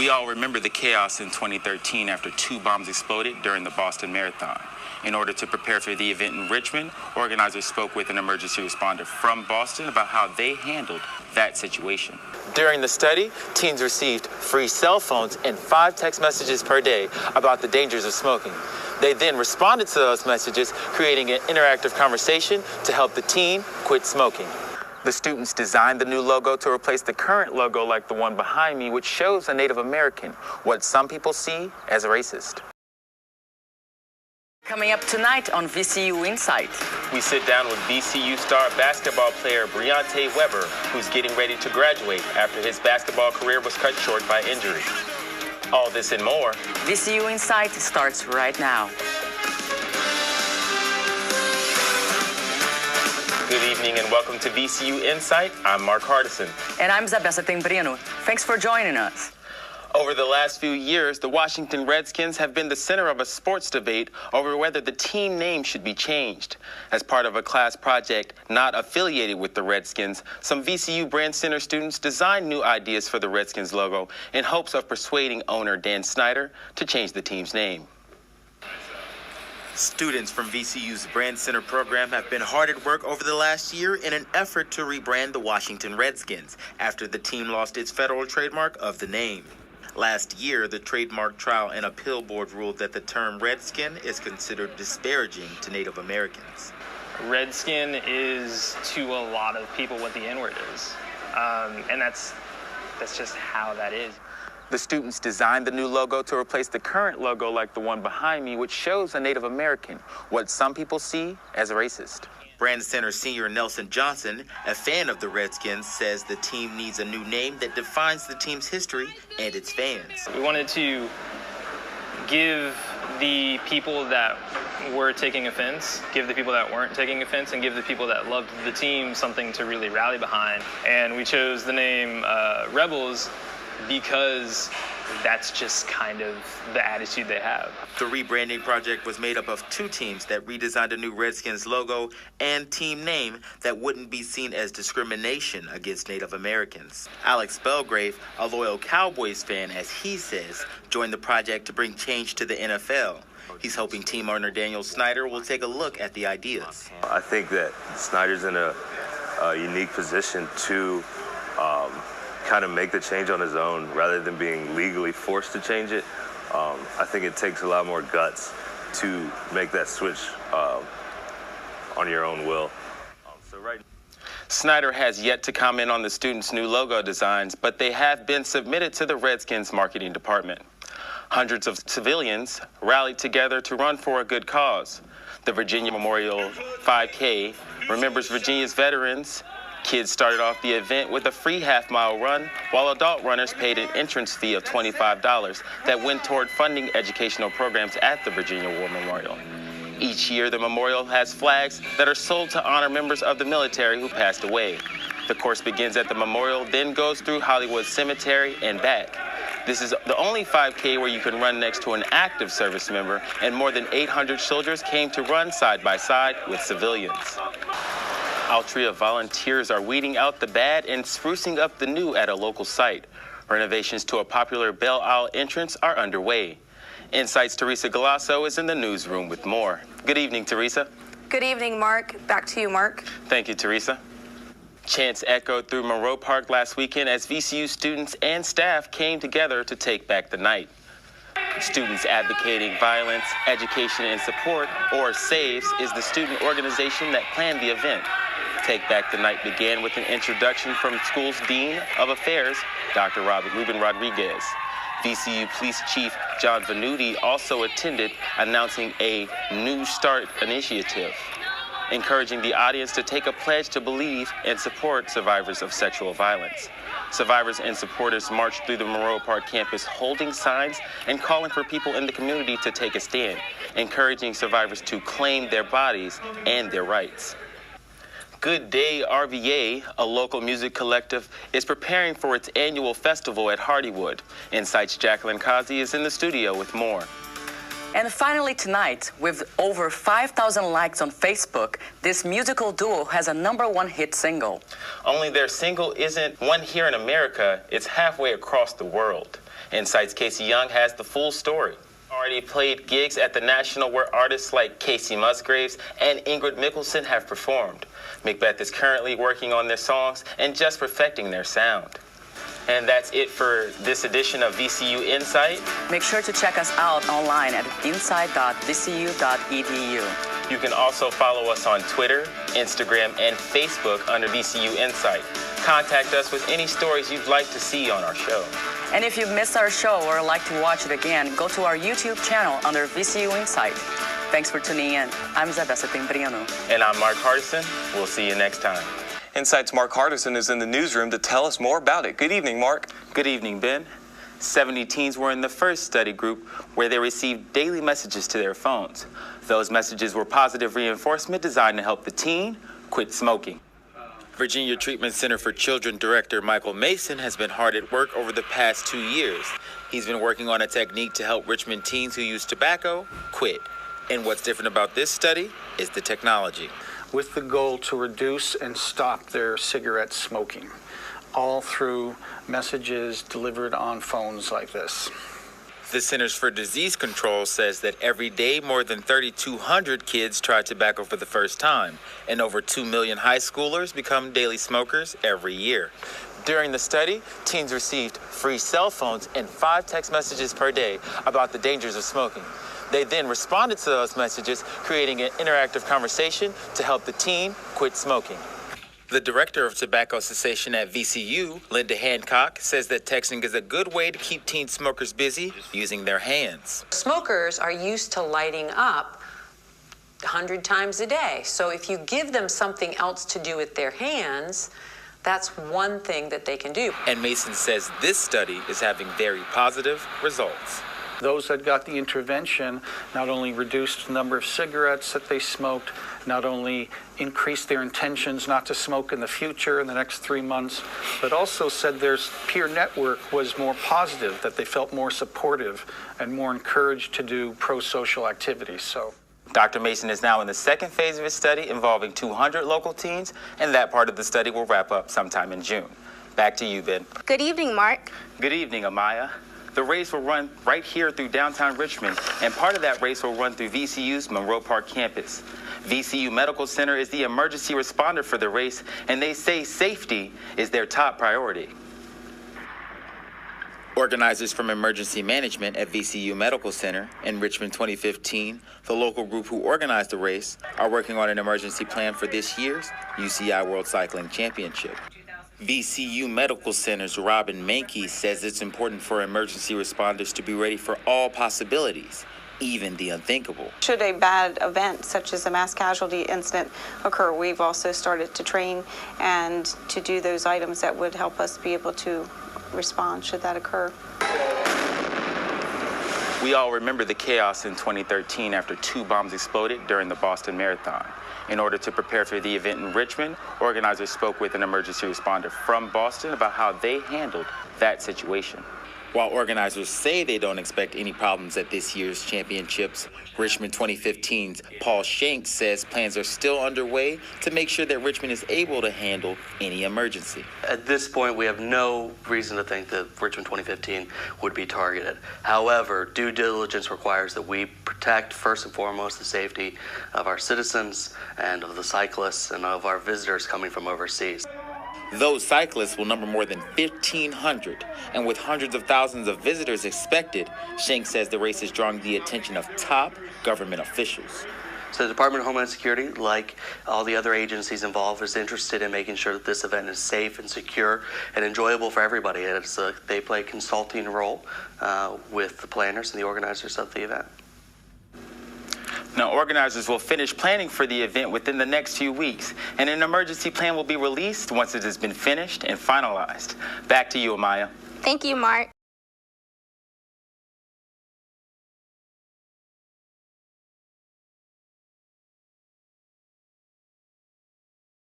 We all remember the chaos in 2013 after 2 bombs exploded during the Boston Marathon. In order to prepare for the event in Richmond, organizers spoke with an emergency responder from Boston about how they handled that situation. During the study, teens received free cell phones and 5 text messages per day about the dangers of smoking. They then responded to those messages, creating an interactive conversation to help the teen quit smoking. The students designed the new logo to replace the current logo like the one behind me, which shows a Native American, what some people see as racist. Coming up tonight on VCU Insight. We sit down with VCU star basketball player Briante Weber, who's getting ready to graduate after his basketball career was cut short by injury. All this and more. VCU Insight starts right now. Good evening and welcome to VCU Insight. I'm Mark Hardison. And I'm Zabessa Temprino. Thanks for joining us. Over the last few years, the Washington Redskins have been the center of a sports debate over whether the team name should be changed. As part of a class project not affiliated with the Redskins, some VCU Brand Center students designed new ideas for the Redskins logo in hopes of persuading owner Dan Snyder to change the team's name. Students from VCU's Brand Center program have been hard at work over the last year in an effort to rebrand the Washington Redskins after the team lost its federal trademark of the name. Last year, the Trademark Trial and Appeal Board ruled that the term Redskin is considered disparaging to Native Americans. Redskin is to a lot of people what the N-word is, and that's just how that is. The students designed the new logo to replace the current logo like the one behind me, which shows a Native American, what some people see as racist. Brand Center senior Nelson Johnson, a fan of the Redskins, says the team needs a new name that defines the team's history and its fans. We wanted to give the people that were taking offense, give the people that weren't taking offense, and give the people that loved the team something to really rally behind. And we chose the name Rebels because that's just kind of the attitude they have. The rebranding project was made up of 2 teams that redesigned a new Redskins logo and team name that wouldn't be seen as discrimination against Native Americans. Alex Belgrave, a loyal Cowboys fan, as he says, joined the project to bring change to the NFL. He's hoping team owner Daniel Snyder will take a look at the ideas. I think that Snyder's in a unique position to kind of make the change on his own rather than being legally forced to change it. I think it takes a lot more guts to make that switch on your own will. Snyder has yet to comment on the students' new logo designs, but they have been submitted to the Redskins marketing department. Hundreds of civilians rallied together to run for a good cause. The Virginia Memorial 5K remembers Virginia's veterans. Kids started off the event with a free half-mile run, while adult runners paid an entrance fee of $25 that went toward funding educational programs at the Virginia War Memorial. Each year, the memorial has flags that are sold to honor members of the military who passed away. The course begins at the memorial, then goes through Hollywood Cemetery and back. This is the only 5K where you can run next to an active service member, and more than 800 soldiers came to run side by side with civilians. Altria volunteers are weeding out the bad and sprucing up the new at a local site. Renovations to a popular Belle Isle entrance are underway. Insight's Teresa Galasso is in the newsroom with more. Good evening, Teresa. Good evening, Mark. Back to you, Mark. Thank you, Teresa. Chants echoed through Monroe Park last weekend as VCU students and staff came together to take back the night. Students Advocating Violence, Education, and Support, or SAVES, is the student organization that planned the event. Take Back the Night began with an introduction from school's Dean of Affairs, Dr. Ruben Rodriguez. VCU Police Chief John Venuti also attended, announcing a New Start initiative, encouraging the audience to take a pledge to believe and support survivors of sexual violence. Survivors and supporters marched through the Monroe Park campus holding signs and calling for people in the community to take a stand, encouraging survivors to claim their bodies and their rights. Good Day RVA, a local music collective, is preparing for its annual festival at Hardywood. Insight's Jacqueline Kazi is in the studio with more. And finally tonight, with over 5,000 likes on Facebook, this musical duo has a #1 hit single. Only their single isn't one here in America, it's halfway across the world. Insight's Casey Young has the full story. Already played gigs at the National where artists like Casey Musgraves and Ingrid Michaelson have performed. Macbeth is currently working on their songs and just perfecting their sound. And that's it for this edition of VCU Insight. Make sure to check us out online at insight.vcu.edu. You can also follow us on Twitter, Instagram, and Facebook under VCU Insight. Contact us with any stories you'd like to see on our show. And if you've missed our show or like to watch it again, go to our YouTube channel under VCU Insight. Thanks for tuning in. I'm Isabel Setembriano. And I'm Mark Hardison. We'll see you next time. Insight's Mark Hardison is in the newsroom to tell us more about it. Good evening, Mark. Good evening, Ben. 70 teens were in the first study group where they received daily messages to their phones. Those messages were positive reinforcement designed to help the teen quit smoking. Virginia Treatment Center for Children Director Michael Mason has been hard at work over the past 2 years. He's been working on a technique to help Richmond teens who use tobacco quit. And what's different about this study is the technology. With the goal to reduce and stop their cigarette smoking, all through messages delivered on phones like this. The Centers for Disease Control says that every day more than 3,200 kids try tobacco for the first time, and over 2 million high schoolers become daily smokers every year. During the study, teens received free cell phones and 5 text messages per day about the dangers of smoking. They then responded to those messages, creating an interactive conversation to help the teen quit smoking. The director of tobacco cessation at VCU, Linda Hancock, says that texting is a good way to keep teen smokers busy using their hands. Smokers are used to lighting up 100 times a day. So if you give them something else to do with their hands, that's one thing that they can do. And Mason says this study is having very positive results. Those that got the intervention not only reduced the number of cigarettes that they smoked, not only increased their intentions not to smoke in the future in the next 3 months, but also said their peer network was more positive, that they felt more supportive and more encouraged to do pro-social activities. So, Dr. Mason is now in the second phase of his study involving 200 local teens, and that part of the study will wrap up sometime in June. Back to you, Ben. Good evening, Mark. Good evening, Amaya. The race will run right here through downtown Richmond, and part of that race will run through VCU's Monroe Park campus. VCU Medical Center is the emergency responder for the race, and they say safety is their top priority. Organizers from Emergency Management at VCU Medical Center in Richmond 2015, the local group who organized the race, are working on an emergency plan for this year's UCI World Cycling Championship. VCU Medical Center's Robin Mankey says it's important for emergency responders to be ready for all possibilities, even the unthinkable. Should a bad event such as a mass casualty incident occur, we've also started to train and to do those items that would help us be able to respond should that occur. We all remember the chaos in 2013 after 2 bombs exploded during the Boston Marathon. In order to prepare for the event in Richmond, organizers spoke with an emergency responder from Boston about how they handled that situation. While organizers say they don't expect any problems at this year's championships, Richmond 2015's Paul Shanks says plans are still underway to make sure that Richmond is able to handle any emergency. At this point, we have no reason to think that Richmond 2015 would be targeted. However, due diligence requires that we protect, first and foremost, the safety of our citizens and of the cyclists and of our visitors coming from overseas. Those cyclists will number more than 1,500, and with hundreds of thousands of visitors expected, Shanks says the race is drawing the attention of top government officials. So the Department of Homeland Security, like all the other agencies involved, is interested in making sure that this event is safe and secure and enjoyable for everybody. They play a consulting role with the planners and the organizers of the event. Now, organizers will finish planning for the event within the next few weeks, and an emergency plan will be released once it has been finished and finalized. Back to you, Amaya. Thank you, Mark.